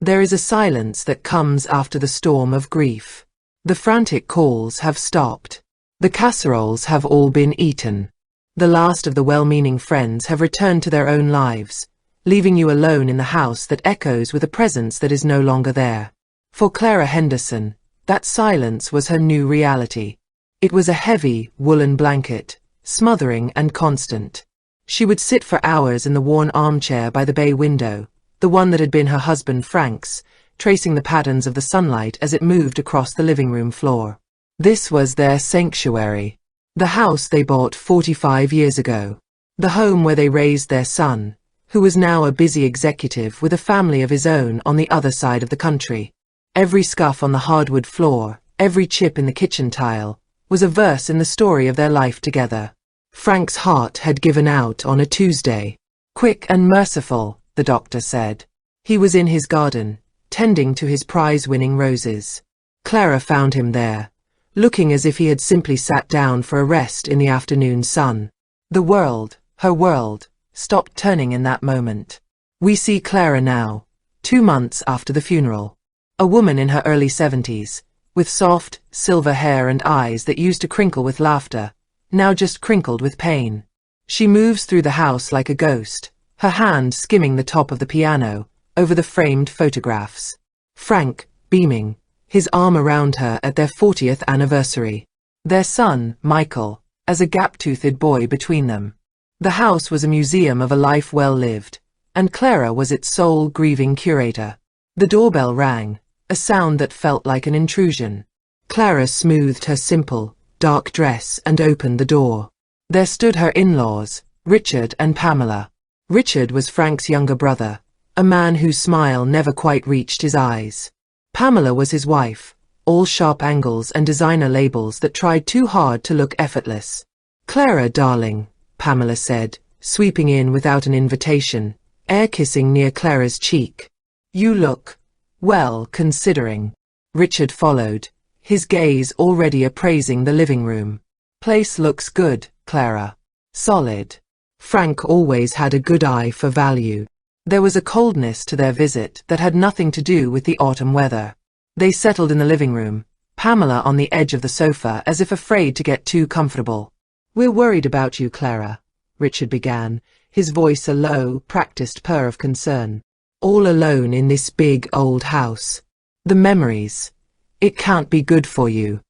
There is a silence that comes after the storm of grief. The frantic calls have stopped. The casseroles have all been eaten. The last of the well-meaning friends have returned to their own lives, leaving you alone in the house that echoes with a presence that is no longer there. For Clara Henderson, that silence was her new reality. It was a heavy, woolen blanket, smothering and constant. She would sit for hours in the worn armchair by the bay window, the one that had been her husband Frank's, tracing the patterns of the sunlight as it moved across the living room floor. This was their sanctuary. The house they bought 45 years ago. The home where they raised their son, who was now a busy executive with a family of his own on the other side of the country. Every scuff on the hardwood floor, every chip in the kitchen tile, was a verse in the story of their life together. Frank's heart had given out on a Tuesday. Quick and merciful, the doctor said. He was in his garden, tending to his prize-winning roses. Clara found him there, looking as if he had simply sat down for a rest in the afternoon sun. The world, her world, stopped turning in that moment. We see Clara now, 2 months after the funeral. A woman in her early 70s, with soft, silver hair and eyes that used to crinkle with laughter, now just crinkled with pain. She moves through the house like a ghost, her hand skimming the top of the piano, over the framed photographs. Frank, beaming, his arm around her at their 40th anniversary. Their son, Michael, as a gap-toothed boy between them. The house was a museum of a life well lived, and Clara was its sole grieving curator. The doorbell rang, a sound that felt like an intrusion. Clara smoothed her simple, dark dress and opened the door. There stood her in-laws, Richard and Pamela. Richard was Frank's younger brother, a man whose smile never quite reached his eyes. Pamela was his wife, all sharp angles and designer labels that tried too hard to look effortless. "Clara, darling," Pamela said, sweeping in without an invitation, air-kissing near Clara's cheek. "You look well, considering." Richard followed, his gaze already appraising the living room. "Place looks good, Clara. Solid." Frank always had a good eye for value. There was a coldness to their visit that had nothing to do with the autumn weather. They settled in the living room, Pamela on the edge of the sofa as if afraid to get too comfortable. "We're worried about you, Clara," Richard began, his voice a low, practiced purr of concern. "All alone in this big old house. The memories. It can't be good for you."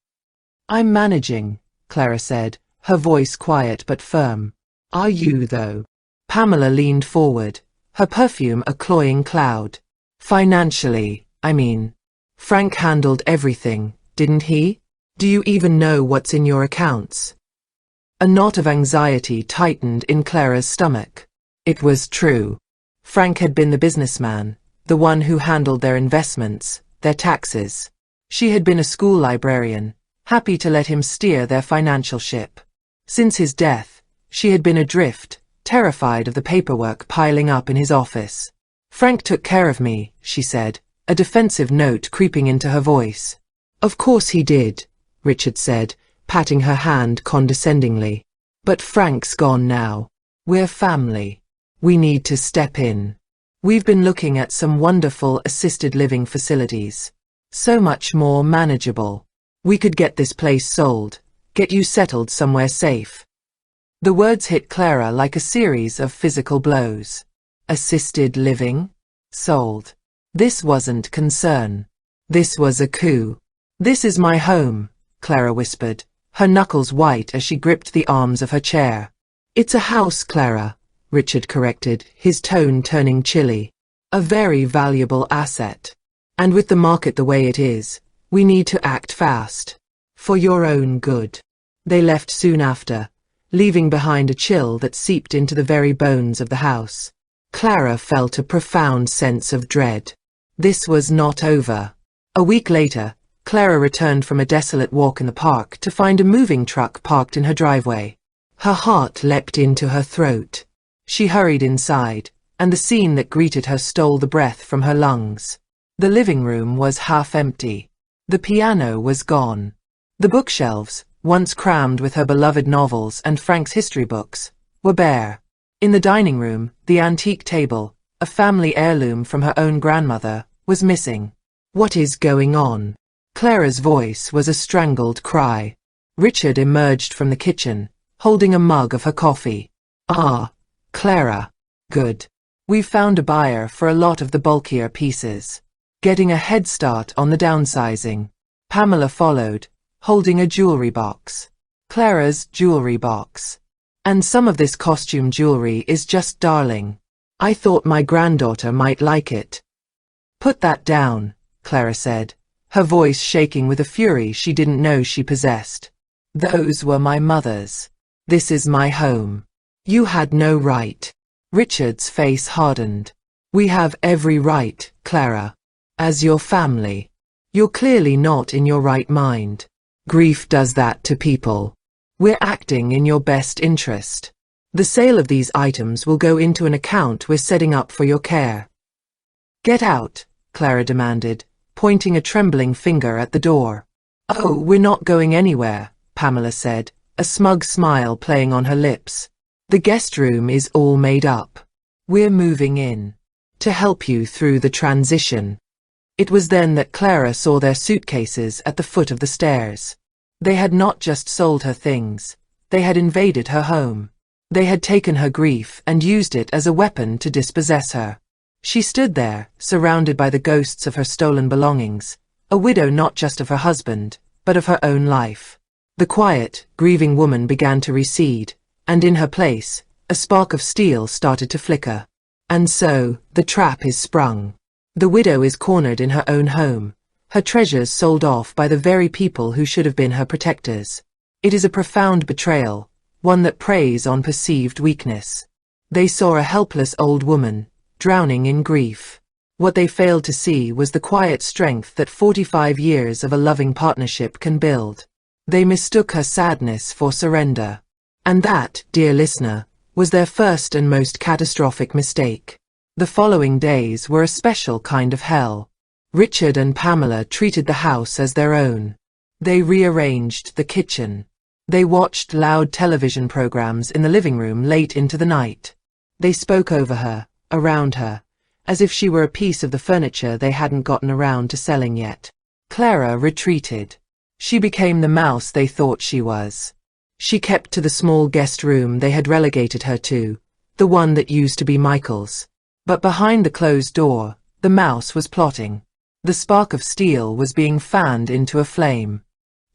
"I'm managing," Clara said, her voice quiet but firm. "Are you, though?" Pamela leaned forward, her perfume a cloying cloud. "Financially, I mean. Frank handled everything, didn't he? Do you even know what's in your accounts?" A knot of anxiety tightened in Clara's stomach. It was true. Frank had been the businessman, the one who handled their investments, their taxes. She had been a school librarian, happy to let him steer their financial ship. Since his death, she had been adrift, terrified of the paperwork piling up in his office. "Frank took care of me," she said, a defensive note creeping into her voice. "Of course he did," Richard said, patting her hand condescendingly. "But Frank's gone now. We're family. We need to step in. We've been looking at some wonderful assisted living facilities. So much more manageable. We could get this place sold, get you settled somewhere safe." The words hit Clara like a series of physical blows. Assisted living? Sold. This wasn't concern. This was a coup. "This is my home," Clara whispered, her knuckles white as she gripped the arms of her chair. "It's a house, Clara," Richard corrected, his tone turning chilly. "A very valuable asset. And with the market the way it is, we need to act fast. For your own good." They left soon after, leaving behind a chill that seeped into the very bones of the house. Clara felt a profound sense of dread. This was not over. A week later, Clara returned from a desolate walk in the park to find a moving truck parked in her driveway. Her heart leapt into her throat. She hurried inside, and the scene that greeted her stole the breath from her lungs. The living room was half empty. The piano was gone. The bookshelves, once crammed with her beloved novels and Frank's history books, were bare. In the dining room, the antique table, a family heirloom from her own grandmother, was missing. What is going on? Clara's voice was a strangled cry. Richard emerged from the kitchen, holding a mug of her coffee. Ah, Clara. Good. We've found a buyer for a lot of the bulkier pieces. Getting a head start on the downsizing. Pamela followed, holding a jewelry box. Clara's jewelry box. And some of this costume jewelry is just darling. I thought my granddaughter might like it. Put that down, Clara said, her voice shaking with a fury she didn't know she possessed. Those were my mother's. This is my home. You had no right. Richard's face hardened. We have every right, Clara. As your family. You're clearly not in your right mind. Grief does that to people. We're acting in your best interest. The sale of these items will go into an account we're setting up for your care. Get out, Clara demanded, pointing a trembling finger at the door. Oh, we're not going anywhere, Pamela said, a smug smile playing on her lips. The guest room is all made up. We're moving in. To help you through the transition. It was then that Clara saw their suitcases at the foot of the stairs. They had not just sold her things. They had invaded her home. They had taken her grief and used it as a weapon to dispossess her. She stood there, surrounded by the ghosts of her stolen belongings, a widow not just of her husband, but of her own life. The quiet, grieving woman began to recede, and in her place, a spark of steel started to flicker. And so, the trap is sprung. The widow is cornered in her own home, her treasures sold off by the very people who should have been her protectors. It is a profound betrayal, one that preys on perceived weakness. They saw a helpless old woman, drowning in grief. What they failed to see was the quiet strength that 45 years of a loving partnership can build. They mistook her sadness for surrender. And that, dear listener, was their first and most catastrophic mistake. The following days were a special kind of hell. Richard and Pamela treated the house as their own. They rearranged the kitchen. They watched loud television programs in the living room late into the night. They spoke over her, around her, as if she were a piece of the furniture they hadn't gotten around to selling yet. Clara retreated. She became the mouse they thought she was. She kept to the small guest room they had relegated her to, the one that used to be Michael's. But behind the closed door, the mouse was plotting. The spark of steel was being fanned into a flame.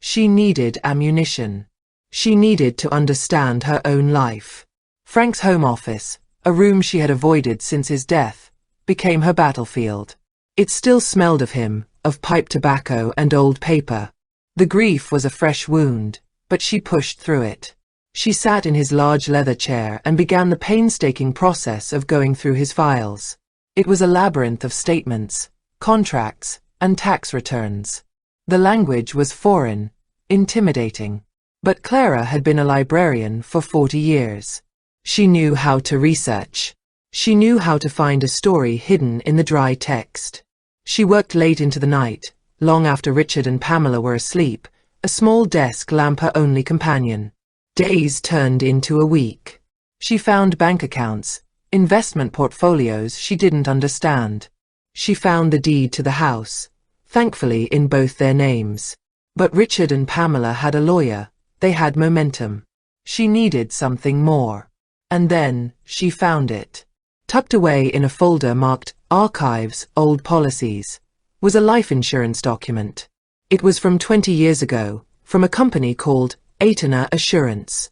She needed ammunition. She needed to understand her own life. Frank's home office, a room she had avoided since his death, became her battlefield. It still smelled of him, of pipe tobacco and old paper. The grief was a fresh wound, but she pushed through it. She sat in his large leather chair and began the painstaking process of going through his files. It was a labyrinth of statements, contracts, and tax returns. The language was foreign, intimidating. But Clara had been a librarian for 40 years. She knew how to research. She knew how to find a story hidden in the dry text. She worked late into the night, long after Richard and Pamela were asleep, a small desk lamp her only companion. Days turned into a week. She found bank accounts, investment portfolios she didn't understand. She found the deed to the house, thankfully in both their names. But Richard and Pamela had a lawyer. They had momentum. She needed something more. And then, she found it. Tucked away in a folder marked Archives, Old Policies, was a life insurance document. It was from 20 years ago, from a company called Aetna Assurance.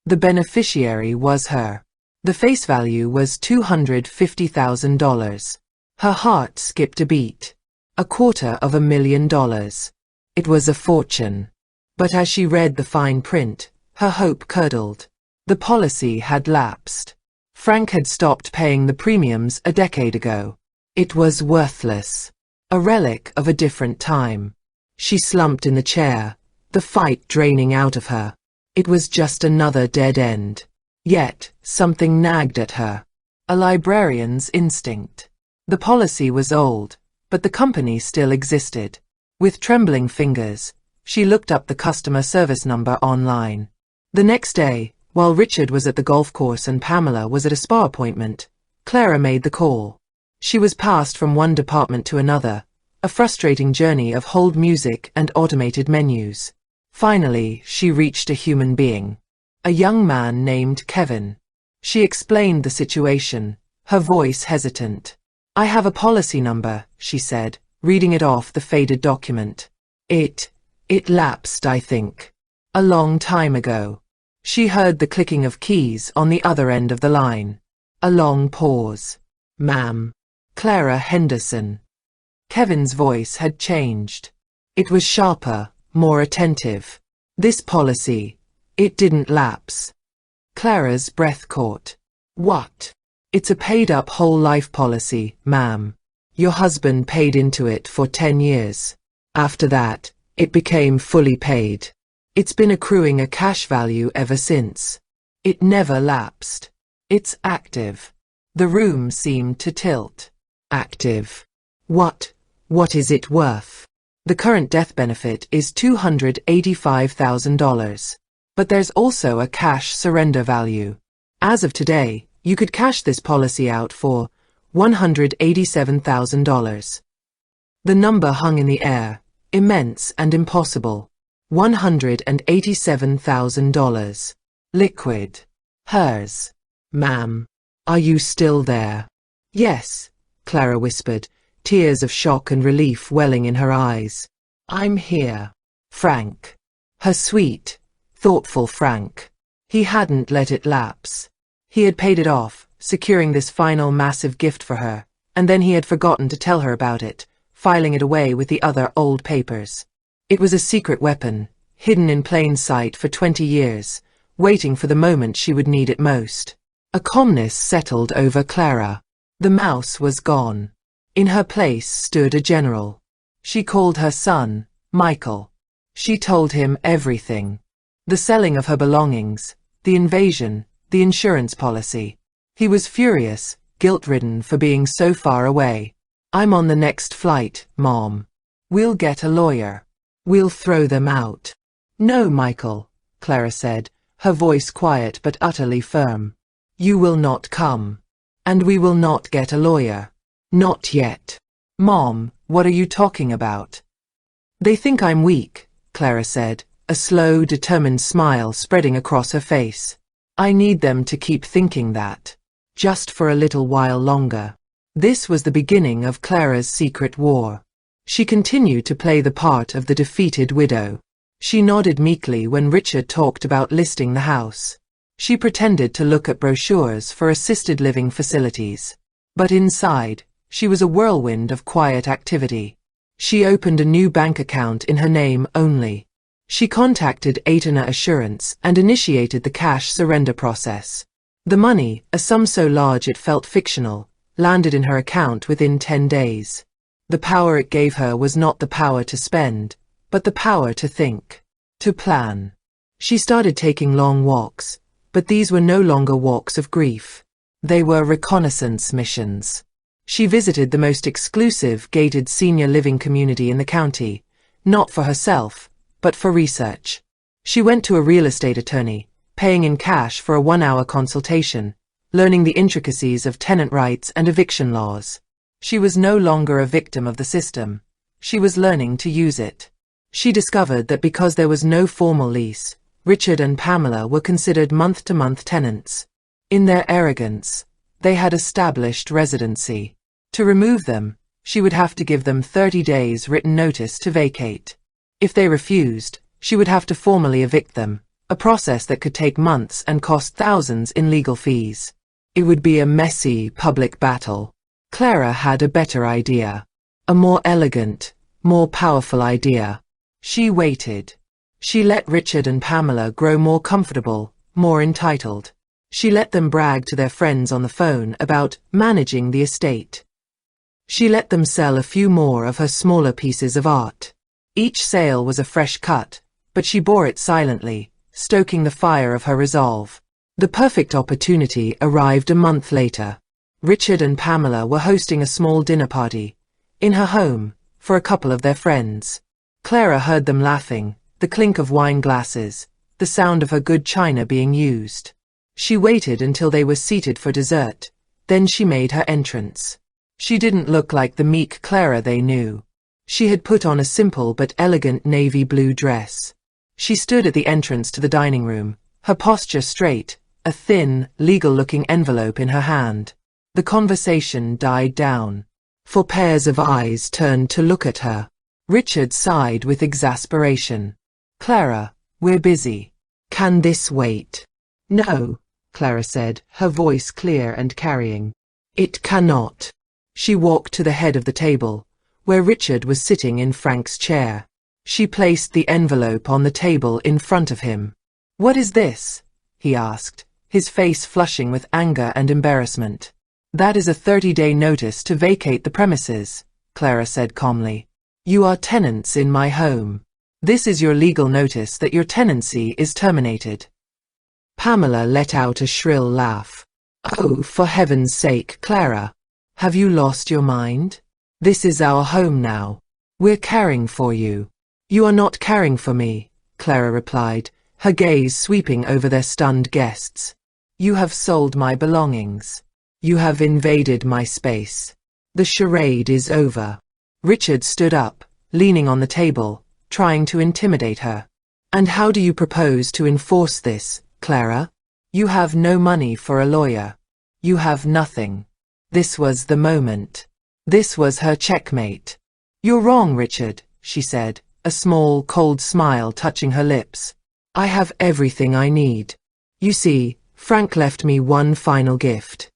The beneficiary was her. The face value was $250,000. Her heart skipped a beat. $250,000. It was a fortune. But as she read the fine print, her hope curdled. The policy had lapsed. Frank had stopped paying the premiums a decade ago. It was worthless. A relic of a different time. She slumped in the chair, the fight draining out of her. It was just another dead end. Yet, something nagged at her. A librarian's instinct. The policy was old, but the company still existed. With trembling fingers, she looked up the customer service number online. The next day, while Richard was at the golf course and Pamela was at a spa appointment, Clara made the call. She was passed from one department to another, a frustrating journey of hold music and automated menus. Finally, she reached a human being. A young man named Kevin. She explained the situation, her voice hesitant. "I have a policy number," she said, reading it off the faded document. It lapsed, I think. A long time ago." She heard the clicking of keys on the other end of the line. A long pause. "Ma'am. Clara Henderson." Kevin's voice had changed. It was sharper, more attentive. "This policy, it didn't lapse." Clara's breath caught. "What?" "It's a paid-up whole life policy, ma'am. Your husband paid into it for 10 years. After that, it became fully paid. It's been accruing a cash value ever since. It never lapsed. It's active." The room seemed to tilt. "Active? What is it worth?" "The current death benefit is $285,000. But there's also a cash surrender value. As of today, you could cash this policy out for $187,000. The number hung in the air, immense and impossible. $187,000. Liquid. Hers. "Ma'am, are you still there?" "Yes," Clara whispered, tears of shock and relief welling in her eyes. "I'm here." Frank. Her sweet, thoughtful Frank. He hadn't let it lapse. He had paid it off, securing this final massive gift for her, and then he had forgotten to tell her about it, filing it away with the other old papers. It was a secret weapon, hidden in plain sight for 20 years, waiting for the moment she would need it most. A calmness settled over Clara. The mouse was gone. In her place stood a general. She called her son, Michael. She told him everything. The selling of her belongings, the invasion, the insurance policy. He was furious, guilt-ridden for being so far away. "I'm on the next flight, Mom. We'll get a lawyer. We'll throw them out." "No, Michael," Clara said, her voice quiet but utterly firm. "You will not come. And we will not get a lawyer. Not yet." "Mom, what are you talking about?" "They think I'm weak," Clara said, a slow, determined smile spreading across her face. "I need them to keep thinking that. Just for a little while longer." This was the beginning of Clara's secret war. She continued to play the part of the defeated widow. She nodded meekly when Richard talked about listing the house. She pretended to look at brochures for assisted living facilities. But inside, she was a whirlwind of quiet activity. She opened a new bank account in her name only. She contacted Aetna Assurance and initiated the cash surrender process. The money, a sum so large it felt fictional, landed in her account within 10 days. The power it gave her was not the power to spend, but the power to think, to plan. She started taking long walks, but these were no longer walks of grief. They were reconnaissance missions. She visited the most exclusive gated senior living community in the county, not for herself, but for research. She went to a real estate attorney, paying in cash for a 1-hour consultation, learning the intricacies of tenant rights and eviction laws. She was no longer a victim of the system. She was learning to use it. She discovered that because there was no formal lease, Richard and Pamela were considered month-to-month tenants. In their arrogance, they had established residency. To remove them, she would have to give them 30 days written notice to vacate. If they refused, she would have to formally evict them, a process that could take months and cost thousands in legal fees. It would be a messy, public battle. Clara had a better idea. A more elegant, more powerful idea. She waited. She let Richard and Pamela grow more comfortable, more entitled. She let them brag to their friends on the phone about managing the estate. She let them sell a few more of her smaller pieces of art. Each sale was a fresh cut, but she bore it silently, stoking the fire of her resolve. The perfect opportunity arrived a month later. Richard and Pamela were hosting a small dinner party, in her home, for a couple of their friends. Clara heard them laughing, the clink of wine glasses, the sound of her good china being used. She waited until they were seated for dessert, then she made her entrance. She didn't look like the meek Clara they knew. She had put on a simple but elegant navy blue dress. She stood at the entrance to the dining room, her posture straight, a thin, legal-looking envelope in her hand. The conversation died down. 4 pairs of eyes turned to look at her. Richard sighed with exasperation. "Clara, we're busy. Can this wait?" "No," Clara said, her voice clear and carrying. "It cannot." She walked to the head of the table, where Richard was sitting in Frank's chair. She placed the envelope on the table in front of him. "What is this?" he asked, his face flushing with anger and embarrassment. "That is a 30-day notice to vacate the premises," Clara said calmly. "You are tenants in my home. This is your legal notice that your tenancy is terminated." Pamela let out a shrill laugh. "Oh, for heaven's sake, Clara. Have you lost your mind? This is our home now. We're caring for you." "You are not caring for me," Clara replied, her gaze sweeping over their stunned guests. "You have sold my belongings. You have invaded my space. The charade is over." Richard stood up, leaning on the table, trying to intimidate her. "And how do you propose to enforce this, Clara? You have no money for a lawyer. You have nothing." This was the moment. This was her checkmate. "You're wrong, Richard," she said, a small, cold smile touching her lips. "I have everything I need. You see, Frank left me one final gift.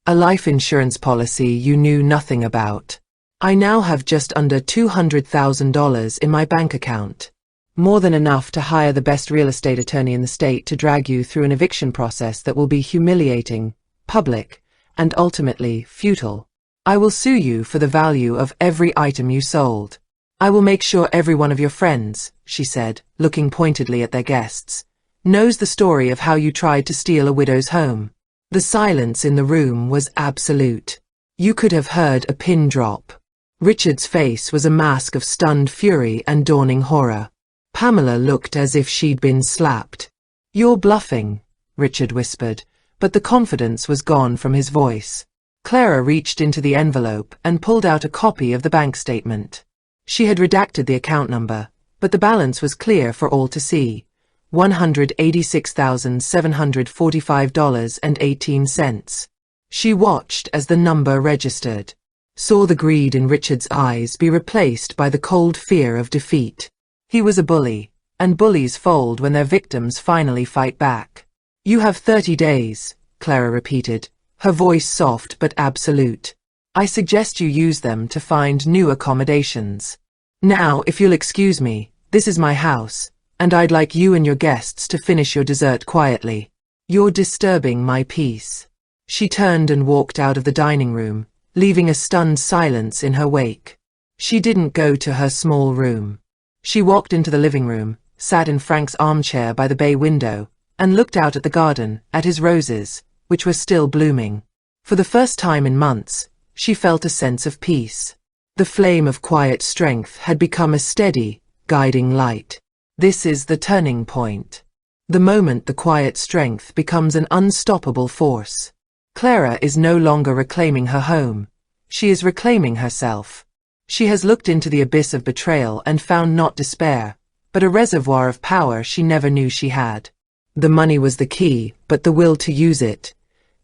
A life insurance policy you knew nothing about. I now have just under $200,000 in my bank account. More than enough to hire the best real estate attorney in the state to drag you through an eviction process that will be humiliating, public, and ultimately futile. I will sue you for the value of every item you sold. I will make sure every one of your friends," she said, looking pointedly at their guests, "knows the story of how you tried to steal a widow's home." The silence in the room was absolute. You could have heard a pin drop. Richard's face was a mask of stunned fury and dawning horror. Pamela looked as if she'd been slapped. "You're bluffing," Richard whispered, but the confidence was gone from his voice. Clara reached into the envelope and pulled out a copy of the bank statement. She had redacted the account number, but the balance was clear for all to see. $186,745.18. She watched as the number registered, saw the greed in Richard's eyes be replaced by the cold fear of defeat. He was a bully, and bullies fold when their victims finally fight back. "You have 30 days, Clara repeated, her voice soft but absolute. "I suggest you use them to find new accommodations. Now, if you'll excuse me, this is my house, and I'd like you and your guests to finish your dessert quietly. You're disturbing my peace." She turned and walked out of the dining room, leaving a stunned silence in her wake. She didn't go to her small room. She walked into the living room, sat in Frank's armchair by the bay window, and looked out at the garden, at his roses, which were still blooming. For the first time in months, she felt a sense of peace. The flame of quiet strength had become a steady, guiding light. This is the turning point. The moment the quiet strength becomes an unstoppable force. Clara is no longer reclaiming her home. She is reclaiming herself. She has looked into the abyss of betrayal and found not despair, but a reservoir of power she never knew she had. The money was the key, but the will to use it,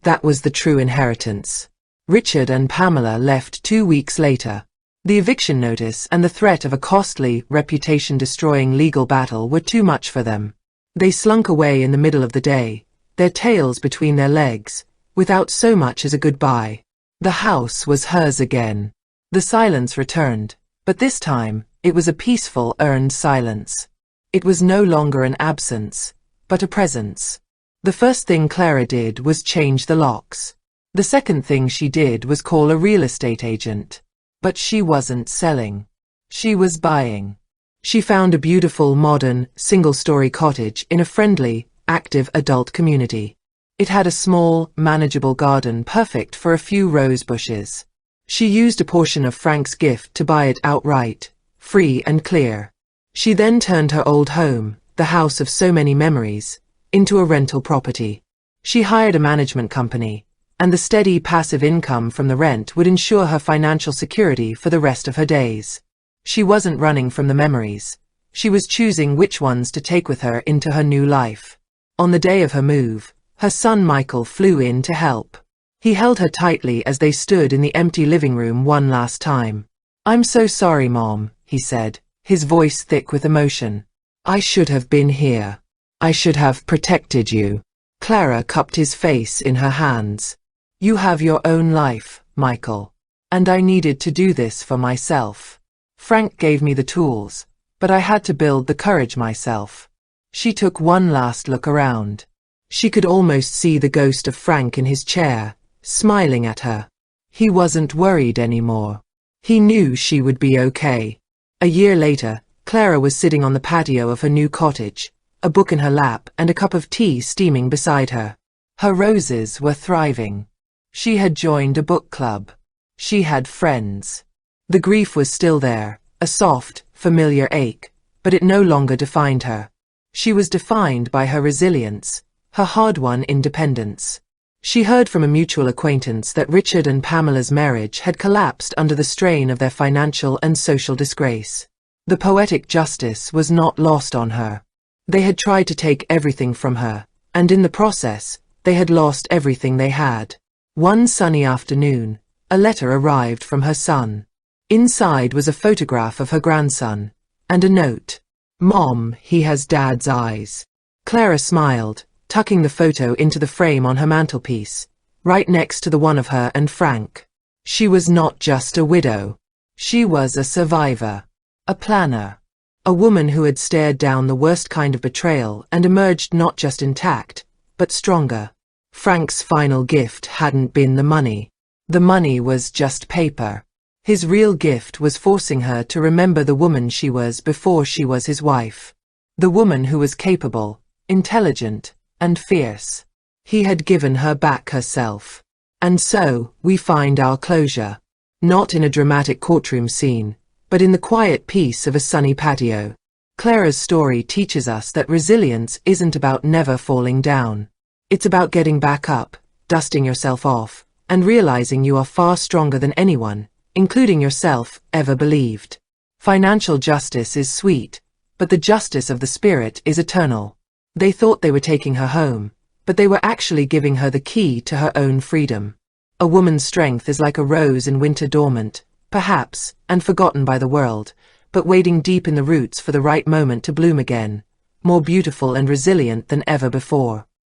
that was the true inheritance. Richard and Pamela left 2 weeks later. The eviction notice and the threat of a costly, reputation-destroying legal battle were too much for them. They slunk away in the middle of the day, their tails between their legs, without so much as a goodbye. The house was hers again. The silence returned, but this time, it was a peaceful, earned silence. It was no longer an absence, but a presence. The first thing Clara did was change the locks. The second thing she did was call a real estate agent. But she wasn't selling. She was buying. She found a beautiful, modern, single-story cottage in a friendly, active adult community. It had a small, manageable garden perfect for a few rose bushes. She used a portion of Frank's gift to buy it outright, free and clear. She then turned her old home, the house of so many memories, into a rental property. She hired a management company, and the steady passive income from the rent would ensure her financial security for the rest of her days. She wasn't running from the memories. She was choosing which ones to take with her into her new life. On the day of her move, her son Michael flew in to help. He held her tightly as they stood in the empty living room one last time. "I'm so sorry, Mom," he said, his voice thick with emotion. "I should have been here. I should have protected you." Clara cupped his face in her hands. "You have your own life, Michael. And I needed to do this for myself. Frank gave me the tools, but I had to build the courage myself." She took one last look around. She could almost see the ghost of Frank in his chair, smiling at her. He wasn't worried anymore. He knew she would be okay. A year later, Clara was sitting on the patio of her new cottage, a book in her lap and a cup of tea steaming beside her. Her roses were thriving. She had joined a book club. She had friends. The grief was still there, a soft, familiar ache, but it no longer defined her. She was defined by her resilience, her hard-won independence. She heard from a mutual acquaintance that Richard and Pamela's marriage had collapsed under the strain of their financial and social disgrace. The poetic justice was not lost on her. They had tried to take everything from her, and in the process, they had lost everything they had. One sunny afternoon, a letter arrived from her son. Inside was a photograph of her grandson, and a note. "Mom, he has Dad's eyes." Clara smiled, tucking the photo into the frame on her mantelpiece, right next to the one of her and Frank. She was not just a widow. She was a survivor, a planner, a woman who had stared down the worst kind of betrayal and emerged not just intact, but stronger. Frank's final gift hadn't been the money. The money was just paper. His real gift was forcing her to remember the woman she was before she was his wife. The woman who was capable, intelligent, and fierce. He had given her back herself. And so, we find our closure. Not in a dramatic courtroom scene, but in the quiet peace of a sunny patio. Clara's story teaches us that resilience isn't about never falling down. It's about getting back up, dusting yourself off, and realizing you are far stronger than anyone, including yourself, ever believed. Financial justice is sweet, but the justice of the spirit is eternal. They thought they were taking her home, but they were actually giving her the key to her own freedom. A woman's strength is like a rose in winter, dormant, perhaps, and forgotten by the world, but wading deep in the roots for the right moment to bloom again, more beautiful and resilient than ever before.